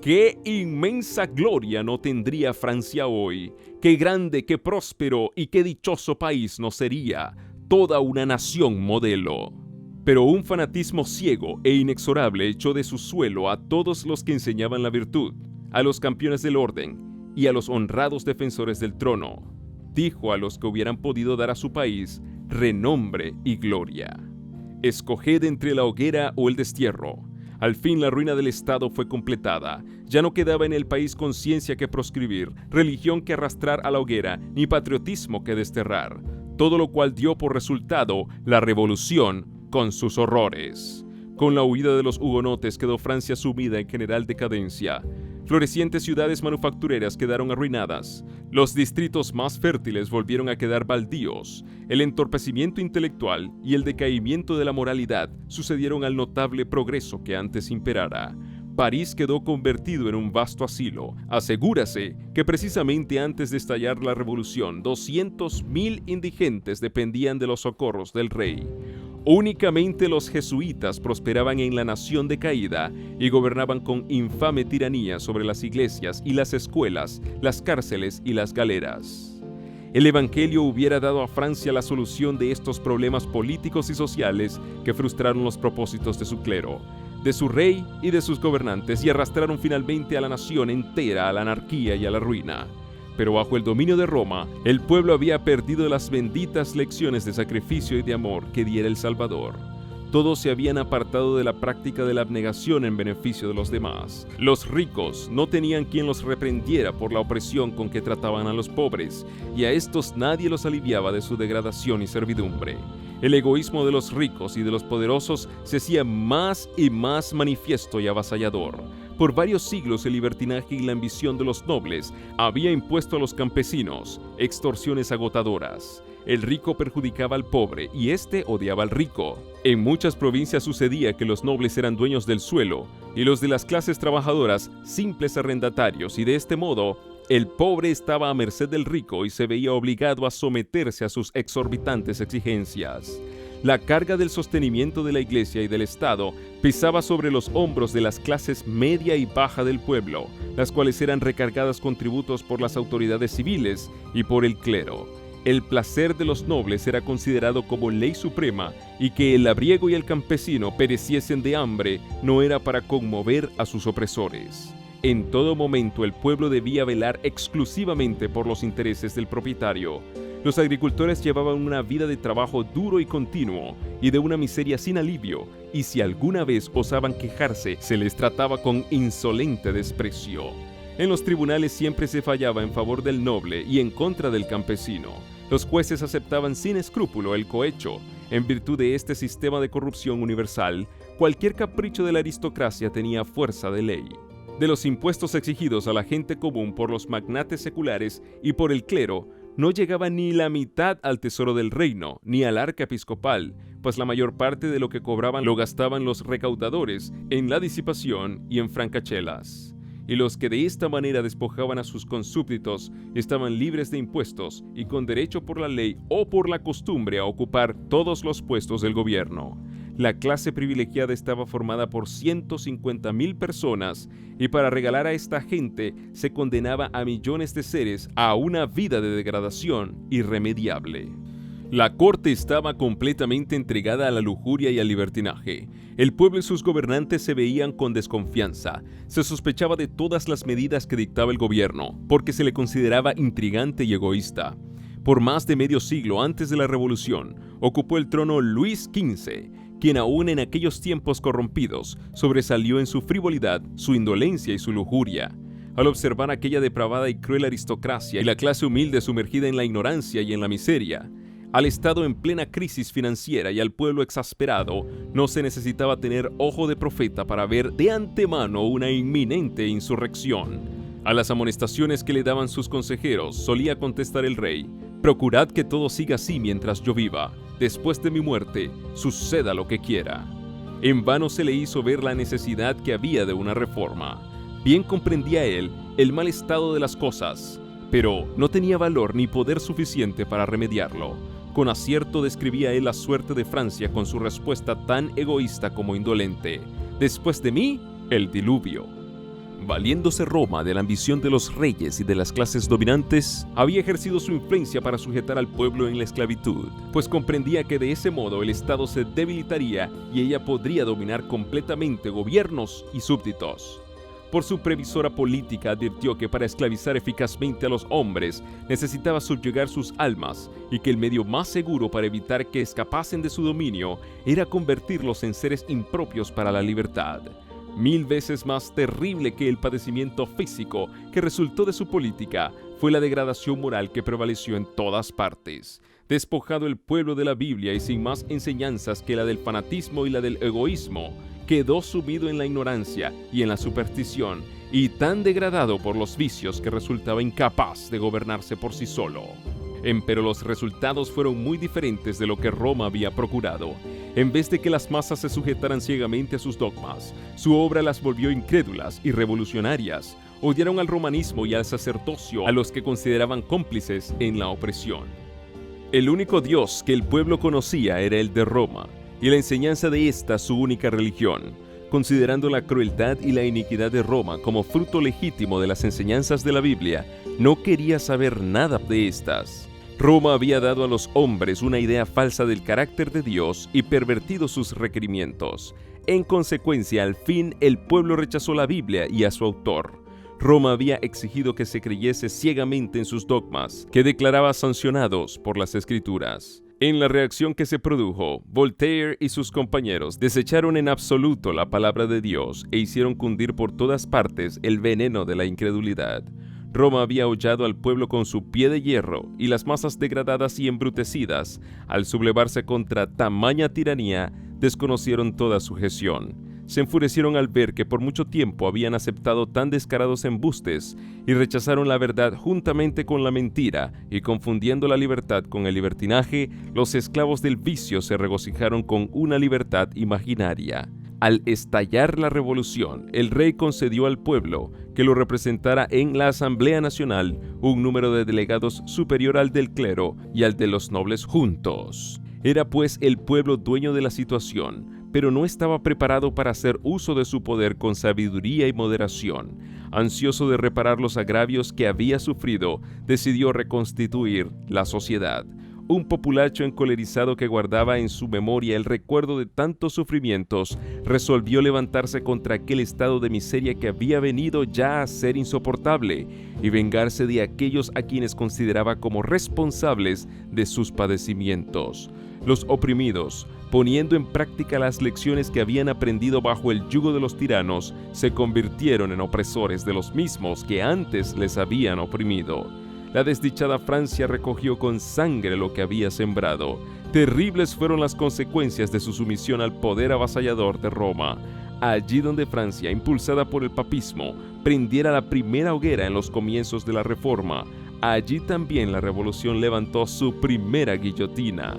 ¡qué inmensa gloria no tendría Francia hoy! ¡Qué grande, qué próspero y qué dichoso país nos sería! Toda una nación modelo. Pero un fanatismo ciego e inexorable echó de su suelo a todos los que enseñaban la virtud, a los campeones del orden y a los honrados defensores del trono. Dijo a los que hubieran podido dar a su país renombre y gloria: escoged entre la hoguera o el destierro. Al fin la ruina del Estado fue completada. Ya no quedaba en el país conciencia que proscribir, religión que arrastrar a la hoguera, ni patriotismo que desterrar. Todo lo cual dio por resultado la revolución con sus horrores. Con la huida de los hugonotes quedó Francia sumida en general decadencia. Florecientes ciudades manufactureras quedaron arruinadas. Los distritos más fértiles volvieron a quedar baldíos. El entorpecimiento intelectual y el decaimiento de la moralidad sucedieron al notable progreso que antes imperara. París quedó convertido en un vasto asilo. Asegúrase que precisamente antes de estallar la revolución, 200.000 indigentes dependían de los socorros del rey. Únicamente los jesuitas prosperaban en la nación decaída y gobernaban con infame tiranía sobre las iglesias y las escuelas, las cárceles y las galeras. El Evangelio hubiera dado a Francia la solución de estos problemas políticos y sociales que frustraron los propósitos de su clero, de su rey y de sus gobernantes, y arrastraron finalmente a la nación entera a la anarquía y a la ruina. Pero bajo el dominio de Roma, el pueblo había perdido las benditas lecciones de sacrificio y de amor que diera el Salvador. Todos se habían apartado de la práctica de la abnegación en beneficio de los demás. Los ricos no tenían quien los reprendiera por la opresión con que trataban a los pobres, y a estos nadie los aliviaba de su degradación y servidumbre. El egoísmo de los ricos y de los poderosos se hacía más y más manifiesto y avasallador. Por varios siglos el libertinaje y la ambición de los nobles había impuesto a los campesinos extorsiones agotadoras. El rico perjudicaba al pobre y éste odiaba al rico. En muchas provincias sucedía que los nobles eran dueños del suelo y los de las clases trabajadoras simples arrendatarios, y de este modo el pobre estaba a merced del rico y se veía obligado a someterse a sus exorbitantes exigencias. La carga del sostenimiento de la Iglesia y del Estado pesaba sobre los hombros de las clases media y baja del pueblo, las cuales eran recargadas con tributos por las autoridades civiles y por el clero. El placer de los nobles era considerado como ley suprema, y que el labriego y el campesino pereciesen de hambre no era para conmover a sus opresores. En todo momento el pueblo debía velar exclusivamente por los intereses del propietario. Los agricultores llevaban una vida de trabajo duro y continuo y de una miseria sin alivio, y si alguna vez osaban quejarse, se les trataba con insolente desprecio. En los tribunales siempre se fallaba en favor del noble y en contra del campesino. Los jueces aceptaban sin escrúpulo el cohecho. En virtud de este sistema de corrupción universal, cualquier capricho de la aristocracia tenía fuerza de ley. De los impuestos exigidos a la gente común por los magnates seculares y por el clero, no llegaba ni la mitad al tesoro del reino, ni al arca episcopal, pues la mayor parte de lo que cobraban lo gastaban los recaudadores en la disipación y en francachelas. Y los que de esta manera despojaban a sus consúbditos estaban libres de impuestos y con derecho por la ley o por la costumbre a ocupar todos los puestos del gobierno. La clase privilegiada estaba formada por 150.000 personas, y para regalar a esta gente se condenaba a millones de seres a una vida de degradación irremediable. La corte estaba completamente entregada a la lujuria y al libertinaje. El pueblo y sus gobernantes se veían con desconfianza. Se sospechaba de todas las medidas que dictaba el gobierno, porque se le consideraba intrigante y egoísta. Por más de medio siglo antes de la Revolución, ocupó el trono Luis XV, quien aún en aquellos tiempos corrompidos sobresalió en su frivolidad, su indolencia y su lujuria. Al observar aquella depravada y cruel aristocracia y la clase humilde sumergida en la ignorancia y en la miseria, al Estado en plena crisis financiera y al pueblo exasperado, no se necesitaba tener ojo de profeta para ver de antemano una inminente insurrección. A las amonestaciones que le daban sus consejeros, solía contestar el rey: «Procurad que todo siga así mientras yo viva. Después de mi muerte, suceda lo que quiera». En vano se le hizo ver la necesidad que había de una reforma. Bien comprendía él el mal estado de las cosas, pero no tenía valor ni poder suficiente para remediarlo. Con acierto describía él la suerte de Francia con su respuesta tan egoísta como indolente: después de mí, el diluvio. Valiéndose Roma de la ambición de los reyes y de las clases dominantes, había ejercido su influencia para sujetar al pueblo en la esclavitud, pues comprendía que de ese modo el Estado se debilitaría y ella podría dominar completamente gobiernos y súbditos. Por su previsora política advirtió que para esclavizar eficazmente a los hombres necesitaba subyugar sus almas y que el medio más seguro para evitar que escapasen de su dominio era convertirlos en seres impropios para la libertad. 1000 veces más terrible que el padecimiento físico que resultó de su política fue la degradación moral que prevaleció en todas partes. Despojado el pueblo de la Biblia y sin más enseñanzas que la del fanatismo y la del egoísmo, quedó sumido en la ignorancia y en la superstición, y tan degradado por los vicios que resultaba incapaz de gobernarse por sí solo. Empero los resultados fueron muy diferentes de lo que Roma había procurado. En vez de que las masas se sujetaran ciegamente a sus dogmas, su obra las volvió incrédulas y revolucionarias. Odiaron al romanismo y al sacerdocio, a los que consideraban cómplices en la opresión. El único Dios que el pueblo conocía era el de Roma, y la enseñanza de esta su única religión, considerando la crueldad y la iniquidad de Roma como fruto legítimo de las enseñanzas de la Biblia, no quería saber nada de estas. Roma había dado a los hombres una idea falsa del carácter de Dios y pervertido sus requerimientos. En consecuencia, al fin, el pueblo rechazó la Biblia y a su autor. Roma había exigido que se creyese ciegamente en sus dogmas, que declaraba sancionados por las Escrituras. En la reacción que se produjo, Voltaire y sus compañeros desecharon en absoluto la palabra de Dios e hicieron cundir por todas partes el veneno de la incredulidad. Roma había hollado al pueblo con su pie de hierro, y las masas degradadas y embrutecidas, al sublevarse contra tamaña tiranía, desconocieron toda sujeción. Se enfurecieron al ver que por mucho tiempo habían aceptado tan descarados embustes y rechazaron la verdad juntamente con la mentira, y confundiendo la libertad con el libertinaje, los esclavos del vicio se regocijaron con una libertad imaginaria. Al estallar la revolución, el rey concedió al pueblo que lo representara en la Asamblea Nacional un número de delegados superior al del clero y al de los nobles juntos. Era pues el pueblo dueño de la situación, pero no estaba preparado para hacer uso de su poder con sabiduría y moderación. Ansioso de reparar los agravios que había sufrido, decidió reconstituir la sociedad. Un populacho encolerizado que guardaba en su memoria el recuerdo de tantos sufrimientos, resolvió levantarse contra aquel estado de miseria que había venido ya a ser insoportable y vengarse de aquellos a quienes consideraba como responsables de sus padecimientos. Los oprimidos, poniendo en práctica las lecciones que habían aprendido bajo el yugo de los tiranos, se convirtieron en opresores de los mismos que antes les habían oprimido. La desdichada Francia recogió con sangre lo que había sembrado. Terribles fueron las consecuencias de su sumisión al poder avasallador de Roma. Allí donde Francia, impulsada por el papismo, prendiera la primera hoguera en los comienzos de la Reforma, allí también la Revolución levantó su primera guillotina.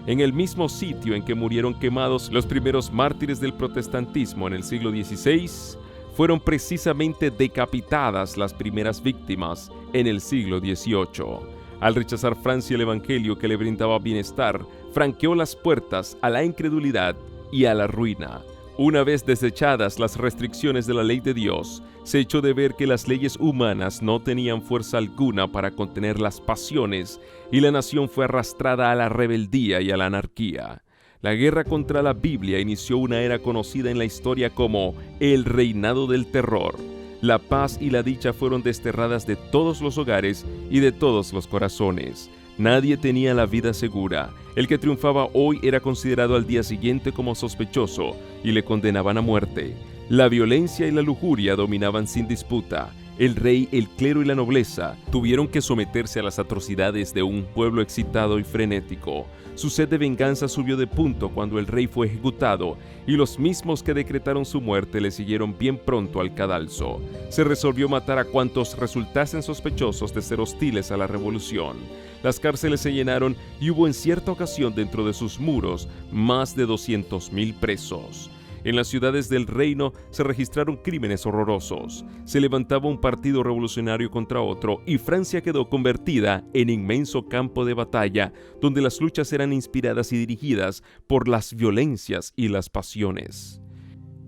En el mismo sitio en que murieron quemados los primeros mártires del protestantismo en el siglo XVI, fueron precisamente decapitadas las primeras víctimas en el siglo XVIII. Al rechazar Francia el evangelio que le brindaba bienestar, franqueó las puertas a la incredulidad y a la ruina. Una vez desechadas las restricciones de la ley de Dios, se echó de ver que las leyes humanas no tenían fuerza alguna para contener las pasiones, y la nación fue arrastrada a la rebeldía y a la anarquía. La guerra contra la Biblia inició una era conocida en la historia como el reinado del terror. La paz y la dicha fueron desterradas de todos los hogares y de todos los corazones. Nadie tenía la vida segura. El que triunfaba hoy era considerado al día siguiente como sospechoso y le condenaban a muerte. La violencia y la lujuria dominaban sin disputa. El rey, el clero y la nobleza tuvieron que someterse a las atrocidades de un pueblo excitado y frenético. Su sed de venganza subió de punto cuando el rey fue ejecutado, y los mismos que decretaron su muerte le siguieron bien pronto al cadalso. Se resolvió matar a cuantos resultasen sospechosos de ser hostiles a la revolución. Las cárceles se llenaron y hubo en cierta ocasión dentro de sus muros más de 200,000 presos. En las ciudades del reino se registraron crímenes horrorosos. Se levantaba un partido revolucionario contra otro y Francia quedó convertida en inmenso campo de batalla donde las luchas eran inspiradas y dirigidas por las violencias y las pasiones.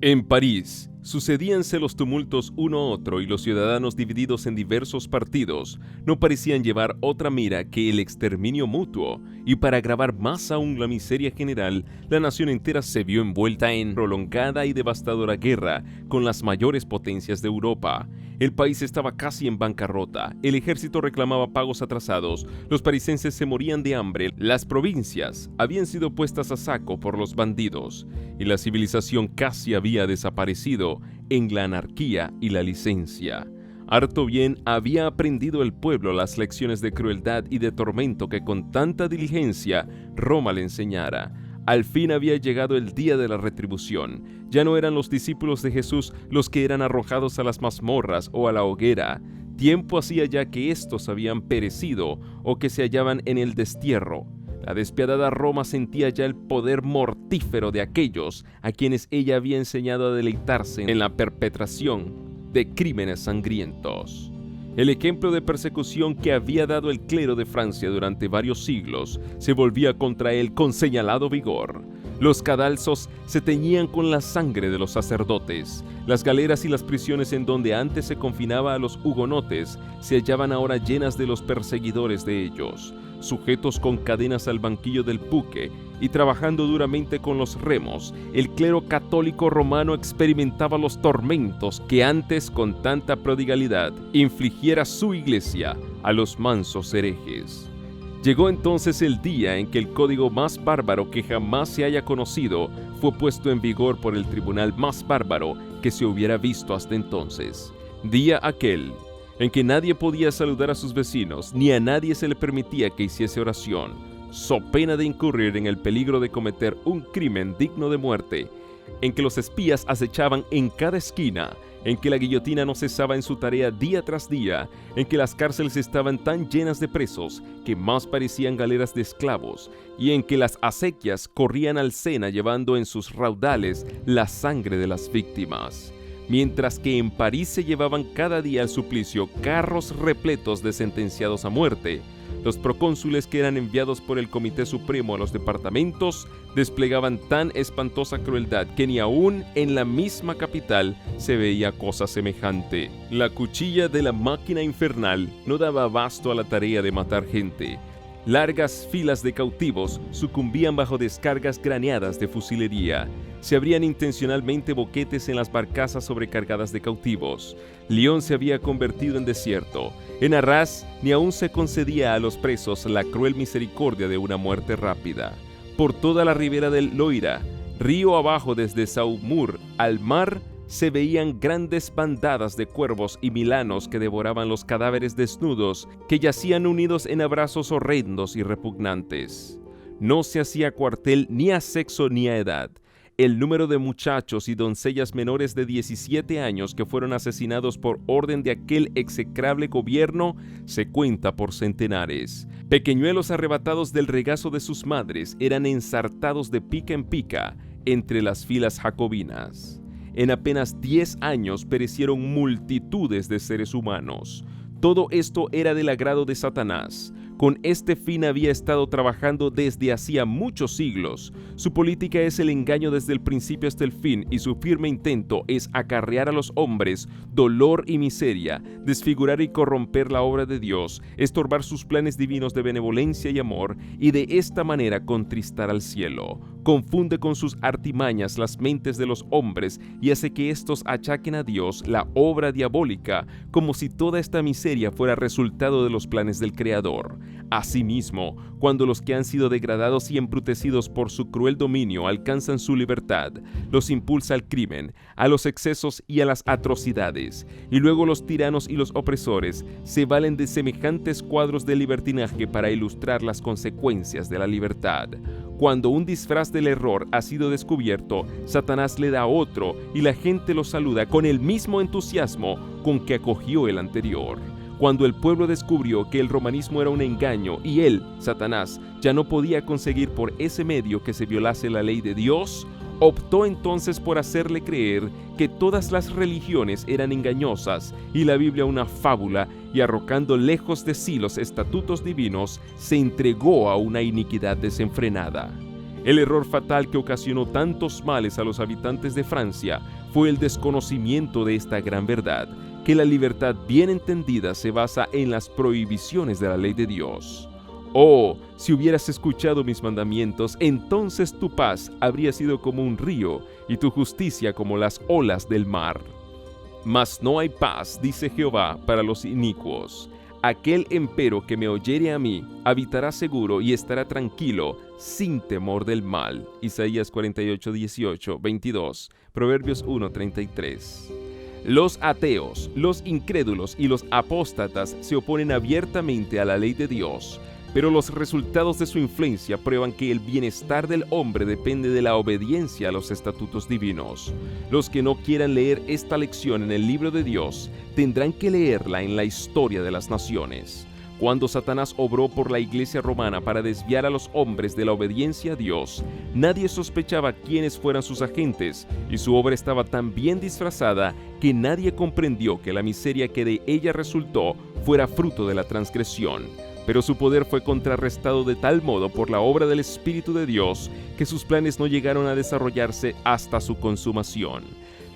En París, sucedíanse los tumultos uno a otro y los ciudadanos divididos en diversos partidos no parecían llevar otra mira que el exterminio mutuo, y para agravar más aún la miseria general, la nación entera se vio envuelta en prolongada y devastadora guerra con las mayores potencias de Europa. El país estaba casi en bancarrota, el ejército reclamaba pagos atrasados, los parisienses se morían de hambre, las provincias habían sido puestas a saco por los bandidos y la civilización casi había desaparecido en la anarquía y la licencia. Harto bien había aprendido el pueblo las lecciones de crueldad y de tormento que con tanta diligencia Roma le enseñara. Al fin había llegado el día de la retribución. Ya no eran los discípulos de Jesús los que eran arrojados a las mazmorras o a la hoguera. Tiempo hacía ya que éstos habían perecido o que se hallaban en el destierro. La despiadada Roma sentía ya el poder mortífero de aquellos a quienes ella había enseñado a deleitarse en la perpetración de crímenes sangrientos. El ejemplo de persecución que había dado el clero de Francia durante varios siglos se volvía contra él con señalado vigor. Los cadalsos se teñían con la sangre de los sacerdotes. Las galeras y las prisiones en donde antes se confinaba a los hugonotes se hallaban ahora llenas de los perseguidores de ellos, sujetos con cadenas al banquillo del buque y trabajando duramente con los remos. El clero católico romano experimentaba los tormentos que antes con tanta prodigalidad infligiera su iglesia a los mansos herejes. Llegó entonces el día en que el código más bárbaro que jamás se haya conocido fue puesto en vigor por el tribunal más bárbaro que se hubiera visto hasta entonces. Día aquel en que nadie podía saludar a sus vecinos, ni a nadie se le permitía que hiciese oración, so pena de incurrir en el peligro de cometer un crimen digno de muerte, en que los espías acechaban en cada esquina, en que la guillotina no cesaba en su tarea día tras día, en que las cárceles estaban tan llenas de presos que más parecían galeras de esclavos, y en que las acequias corrían al Sena llevando en sus raudales la sangre de las víctimas. Mientras que en París se llevaban cada día al suplicio carros repletos de sentenciados a muerte, los procónsules que eran enviados por el Comité Supremo a los departamentos desplegaban tan espantosa crueldad que ni aún en la misma capital se veía cosa semejante. La cuchilla de la máquina infernal no daba abasto a la tarea de matar gente. Largas filas de cautivos sucumbían bajo descargas graneadas de fusilería. Se abrían intencionalmente boquetes en las barcazas sobrecargadas de cautivos. Lyon se había convertido en desierto. En Arras ni aún se concedía a los presos la cruel misericordia de una muerte rápida. Por toda la ribera del Loira, río abajo desde Saumur al mar, se veían grandes bandadas de cuervos y milanos que devoraban los cadáveres desnudos que yacían unidos en abrazos horrendos y repugnantes. No se hacía cuartel ni a sexo ni a edad. El número de muchachos y doncellas menores de 17 años que fueron asesinados por orden de aquel execrable gobierno se cuenta por centenares. Pequeñuelos arrebatados del regazo de sus madres eran ensartados de pica en pica entre las filas jacobinas. En apenas 10 años perecieron multitudes de seres humanos. Todo esto era del agrado de Satanás. Con este fin había estado trabajando desde hacía muchos siglos. Su política es el engaño desde el principio hasta el fin, y su firme intento es acarrear a los hombres dolor y miseria, desfigurar y corromper la obra de Dios, estorbar sus planes divinos de benevolencia y amor, y de esta manera contristar al cielo. Confunde con sus artimañas las mentes de los hombres y hace que éstos achaquen a Dios la obra diabólica, como si toda esta miseria fuera resultado de los planes del Creador. Asimismo, cuando los que han sido degradados y embrutecidos por su cruel dominio alcanzan su libertad, los impulsa al crimen, a los excesos y a las atrocidades, y luego los tiranos y los opresores se valen de semejantes cuadros de libertinaje para ilustrar las consecuencias de la libertad. Cuando un disfraz del error ha sido descubierto, Satanás le da otro y la gente lo saluda con el mismo entusiasmo con que acogió el anterior. Cuando el pueblo descubrió que el romanismo era un engaño y él, Satanás, ya no podía conseguir por ese medio que se violase la ley de Dios, Optó entonces por hacerle creer que todas las religiones eran engañosas y la Biblia una fábula, y arrojando lejos de sí los estatutos divinos, se entregó a una iniquidad desenfrenada. El error fatal que ocasionó tantos males a los habitantes de Francia fue el desconocimiento de esta gran verdad, que la libertad bien entendida se basa en las prohibiciones de la ley de Dios. Oh, si hubieras escuchado mis mandamientos, entonces tu paz habría sido como un río y tu justicia como las olas del mar. Mas no hay paz, dice Jehová, para los inicuos. Aquel empero que me oyere a mí, habitará seguro y estará tranquilo, sin temor del mal. Isaías 48, 18, 22, Proverbios 1, 33. Los ateos, los incrédulos y los apóstatas se oponen abiertamente a la ley de Dios, pero los resultados de su influencia prueban que el bienestar del hombre depende de la obediencia a los estatutos divinos. Los que no quieran leer esta lección en el libro de Dios tendrán que leerla en la historia de las naciones. Cuando Satanás obró por la iglesia romana para desviar a los hombres de la obediencia a Dios, nadie sospechaba quiénes fueran sus agentes, y su obra estaba tan bien disfrazada que nadie comprendió que la miseria que de ella resultó fuera fruto de la transgresión. Pero su poder fue contrarrestado de tal modo por la obra del Espíritu de Dios que sus planes no llegaron a desarrollarse hasta su consumación.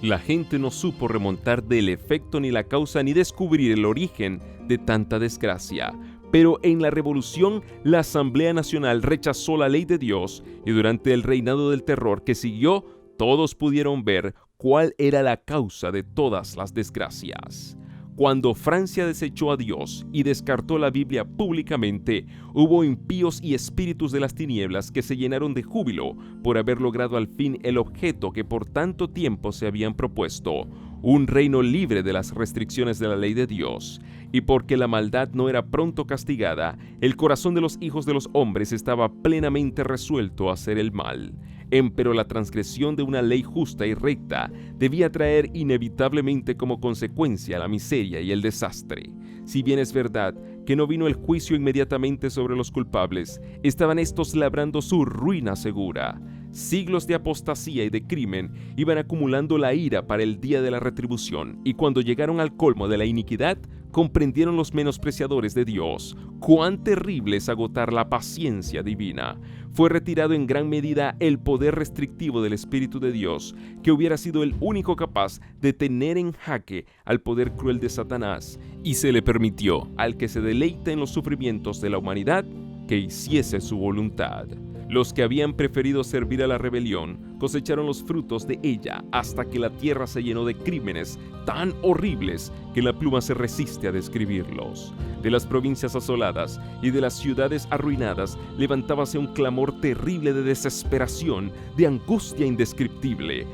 La gente no supo remontar del efecto ni la causa ni descubrir el origen de tanta desgracia. Pero en la Revolución, la Asamblea Nacional rechazó la ley de Dios y durante el reinado del terror que siguió, todos pudieron ver cuál era la causa de todas las desgracias. Cuando Francia desechó a Dios y descartó la Biblia públicamente, hubo impíos y espíritus de las tinieblas que se llenaron de júbilo por haber logrado al fin el objeto que por tanto tiempo se habían propuesto, un reino libre de las restricciones de la ley de Dios. Y porque la maldad no era pronto castigada, el corazón de los hijos de los hombres estaba plenamente resuelto a hacer el mal. Empero la transgresión de una ley justa y recta debía traer inevitablemente como consecuencia la miseria y el desastre. Si bien es verdad que no vino el juicio inmediatamente sobre los culpables, estaban estos labrando su ruina segura. Siglos de apostasía y de crimen iban acumulando la ira para el día de la retribución, y cuando llegaron al colmo de la iniquidad, comprendieron los menospreciadores de Dios cuán terrible es agotar la paciencia divina. Fue retirado en gran medida el poder restrictivo del Espíritu de Dios, que hubiera sido el único capaz de tener en jaque al poder cruel de Satanás, y se le permitió al que se deleita en los sufrimientos de la humanidad que hiciese su voluntad. Los que habían preferido servir a la rebelión cosecharon los frutos de ella hasta que la tierra se llenó de crímenes tan horribles que la pluma se resiste a describirlos. De las provincias asoladas y de las ciudades arruinadas levantábase un clamor terrible de desesperación, de angustia indescriptible.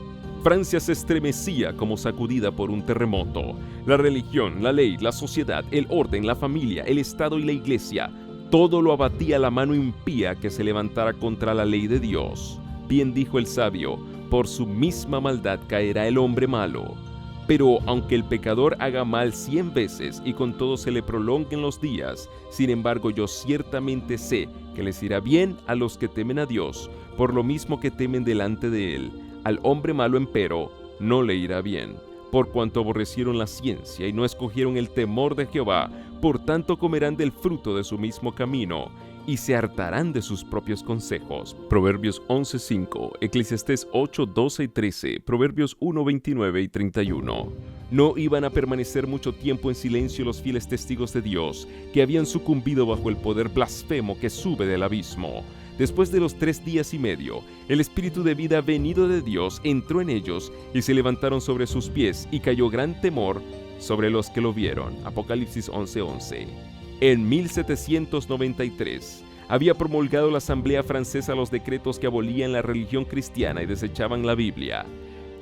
Francia se estremecía como sacudida por un terremoto. La religión, la ley, la sociedad, el orden, la familia, el Estado y la Iglesia, todo lo abatía la mano impía que se levantara contra la ley de Dios. Bien dijo el sabio, por su misma maldad caerá el hombre malo. Pero aunque el pecador haga mal 100 veces y con todo se le prolonguen los días, sin embargo yo ciertamente sé que les irá bien a los que temen a Dios, por lo mismo que temen delante de él. Al hombre malo empero no le irá bien. Por cuanto aborrecieron la ciencia y no escogieron el temor de Jehová, por tanto comerán del fruto de su mismo camino y se hartarán de sus propios consejos. Proverbios 11:5, Eclesiastés 8:12 y 13, Proverbios 1:29 y 31. No iban a permanecer mucho tiempo en silencio los fieles testigos de Dios, que habían sucumbido bajo el poder blasfemo que sube del abismo. Después de los 3 días y medio, el espíritu de vida venido de Dios entró en ellos y se levantaron sobre sus pies y cayó gran temor sobre los que lo vieron. Apocalipsis 11:11. En 1793 había promulgado la Asamblea Francesa los decretos que abolían la religión cristiana y desechaban la Biblia.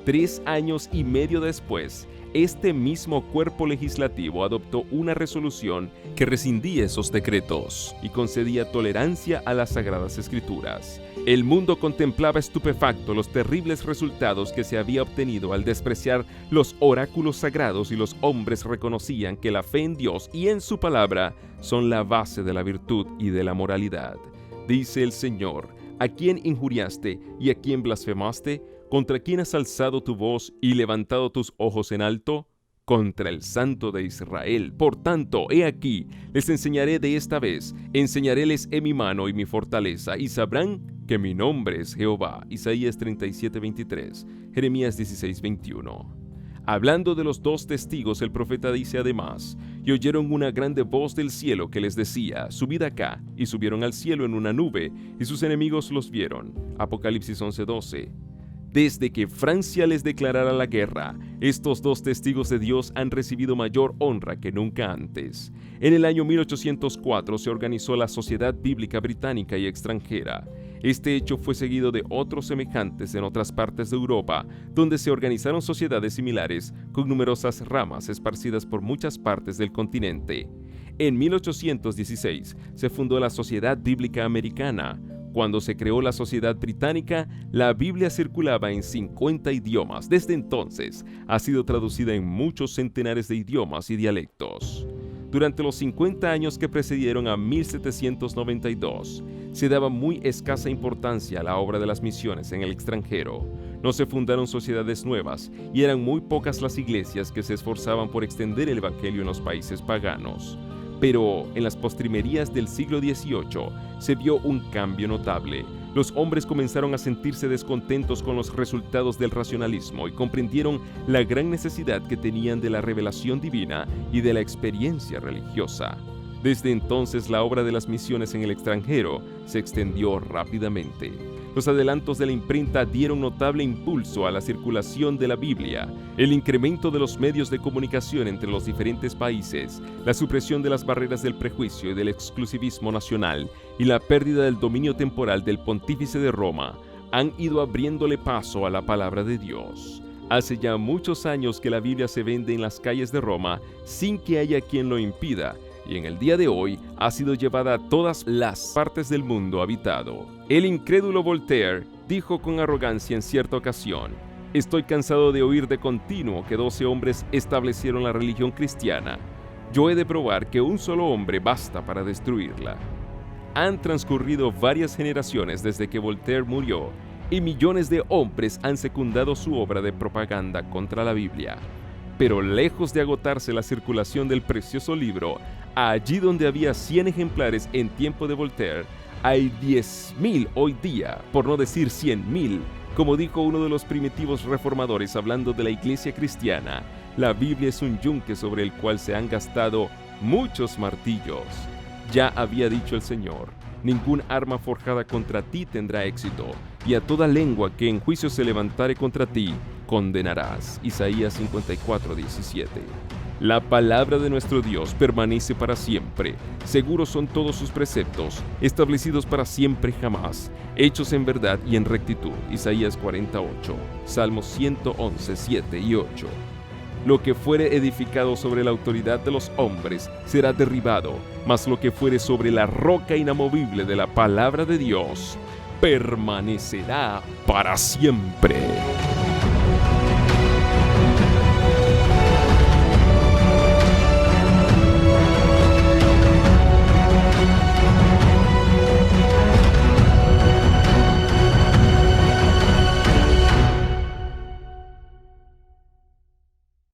3 años y medio después, este mismo cuerpo legislativo adoptó una resolución que rescindía esos decretos y concedía tolerancia a las Sagradas Escrituras. El mundo contemplaba estupefacto los terribles resultados que se había obtenido al despreciar los oráculos sagrados, y los hombres reconocían que la fe en Dios y en su palabra son la base de la virtud y de la moralidad. Dice el Señor: ¿a quién injuriaste y a quién blasfemaste? ¿Contra quién has alzado tu voz y levantado tus ojos en alto? Contra el Santo de Israel. Por tanto, he aquí, les enseñaré de esta vez, enseñaréles mi mano y mi fortaleza, y sabrán que mi nombre es Jehová. Isaías 37:23, Jeremías 16:21. Hablando de los dos testigos, el profeta dice además, y oyeron una grande voz del cielo que les decía, subid acá, y subieron al cielo en una nube, y sus enemigos los vieron. Apocalipsis 11:12. Desde que Francia les declarara la guerra, estos dos testigos de Dios han recibido mayor honra que nunca antes. En el año 1804 se organizó la Sociedad Bíblica Británica y Extranjera. Este hecho fue seguido de otros semejantes en otras partes de Europa, donde se organizaron sociedades similares con numerosas ramas esparcidas por muchas partes del continente. En 1816 se fundó la Sociedad Bíblica Americana. Cuando se creó la Sociedad Británica, la Biblia circulaba en 50 idiomas. Desde entonces, ha sido traducida en muchos centenares de idiomas y dialectos. Durante los 50 años que precedieron a 1792, se daba muy escasa importancia a la obra de las misiones en el extranjero. No se fundaron sociedades nuevas y eran muy pocas las iglesias que se esforzaban por extender el evangelio en los países paganos. Pero en las postrimerías del siglo XVIII se vio un cambio notable. Los hombres comenzaron a sentirse descontentos con los resultados del racionalismo y comprendieron la gran necesidad que tenían de la revelación divina y de la experiencia religiosa. Desde entonces, la obra de las misiones en el extranjero se extendió rápidamente. Los adelantos de la imprenta dieron notable impulso a la circulación de la Biblia. El incremento de los medios de comunicación entre los diferentes países, la supresión de las barreras del prejuicio y del exclusivismo nacional y la pérdida del dominio temporal del pontífice de Roma han ido abriéndole paso a la palabra de Dios. Hace ya muchos años que la Biblia se vende en las calles de Roma sin que haya quien lo impida, y en el día de hoy ha sido llevada a todas las partes del mundo habitado. El incrédulo Voltaire dijo con arrogancia en cierta ocasión, «Estoy cansado de oír de continuo que 12 hombres establecieron la religión cristiana. Yo he de probar que un solo hombre basta para destruirla». Han transcurrido varias generaciones desde que Voltaire murió y millones de hombres han secundado su obra de propaganda contra la Biblia. Pero lejos de agotarse la circulación del precioso libro, allí donde había 100 ejemplares en tiempo de Voltaire, hay 10.000 hoy día, por no decir 100.000. Como dijo uno de los primitivos reformadores hablando de la iglesia cristiana, la Biblia es un yunque sobre el cual se han gastado muchos martillos. Ya había dicho el Señor, ningún arma forjada contra ti tendrá éxito, y a toda lengua que en juicio se levantare contra ti, condenarás. Isaías 54:17. La palabra de nuestro Dios permanece para siempre. Seguros son todos sus preceptos, establecidos para siempre jamás, hechos en verdad y en rectitud. Isaías 48, Salmos 111, 7 y 8. Lo que fuere edificado sobre la autoridad de los hombres será derribado, mas lo que fuere sobre la roca inamovible de la palabra de Dios permanecerá para siempre.